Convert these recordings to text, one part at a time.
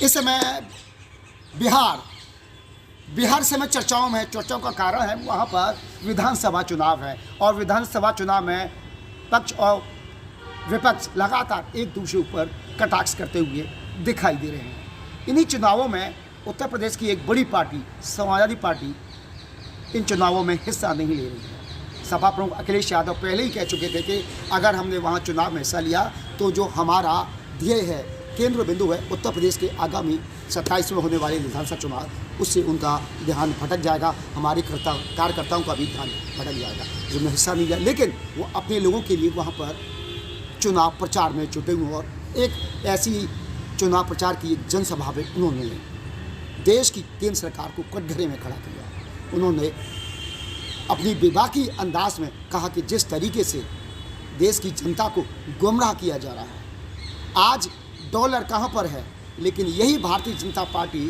इस समय बिहार समय चर्चाओं में, चर्चाओं का कारण है वहाँ पर विधानसभा चुनाव है और विधानसभा चुनाव में पक्ष और विपक्ष लगातार एक दूसरे ऊपर कटाक्ष करते हुए दिखाई दे रहे हैं। इन्हीं चुनावों में उत्तर प्रदेश की एक बड़ी पार्टी समाजवादी पार्टी इन चुनावों में हिस्सा नहीं ले रही है। सपा प्रमुख अखिलेश यादव पहले ही कह चुके थे कि अगर हमने वहाँ चुनाव में हिस्सा लिया तो जो हमारा ध्येय है, केंद्र बिंदु है उत्तर प्रदेश के आगामी 27 में होने वाले विधानसभा चुनाव, उससे उनका ध्यान भटक जाएगा, हमारे कार्यकर्ताओं का भी ध्यान भटक जाएगा जिनमें हिस्सा नहीं लिया। लेकिन वो अपने लोगों के लिए वहाँ पर चुनाव प्रचार में जुटे हुए और एक ऐसी चुनाव प्रचार की एक जनसभा में उन्होंने देश की केंद्र सरकार को कटघरे में खड़ा किया। उन्होंने अपनी बेबाकी अंदाज में कहा कि जिस तरीके से देश की जनता को गुमराह किया जा रहा है, आज डॉलर कहाँ पर है, लेकिन यही भारतीय जनता पार्टी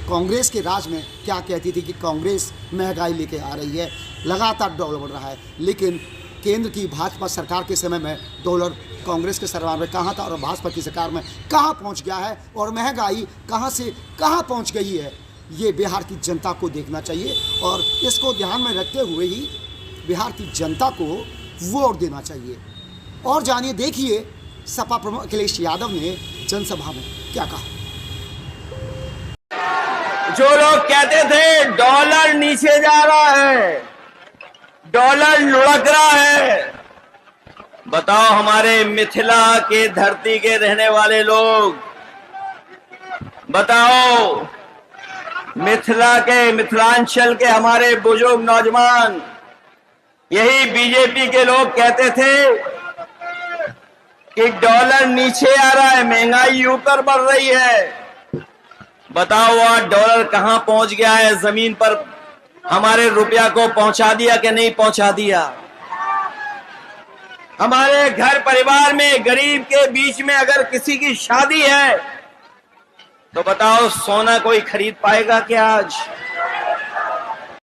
कांग्रेस के राज में क्या कहती थी कि कांग्रेस महंगाई लेके आ रही है, लगातार डॉलर बढ़ रहा है, लेकिन केंद्र की भाजपा सरकार के समय में डॉलर कांग्रेस के सरकार में कहाँ था और भाजपा की सरकार में कहाँ पहुँच गया है और महंगाई कहाँ से कहाँ पहुँच गई है, ये बिहार की जनता को देखना चाहिए और इसको ध्यान में रखते हुए ही बिहार की जनता को वोट देना चाहिए। और जानिए, देखिए सपा प्रमुख अखिलेश यादव ने जनसभा में क्या कहा। जो लोग कहते थे डॉलर नीचे जा रहा है, डॉलर लुढ़क रहा है, बताओ हमारे मिथिला के धरती के रहने वाले लोग, बताओ मिथिला के, मिथिलांचल के हमारे बुजुर्ग नौजवान, यही बीजेपी के लोग कहते थे कि डॉलर नीचे आ रहा है, महंगाई ऊपर बढ़ रही है। बताओ आज डॉलर कहां पहुंच गया है, जमीन पर हमारे रुपया को पहुंचा दिया कि नहीं पहुंचा दिया। हमारे घर परिवार में गरीब के बीच में अगर किसी की शादी है तो बताओ सोना कोई खरीद पाएगा क्या आज?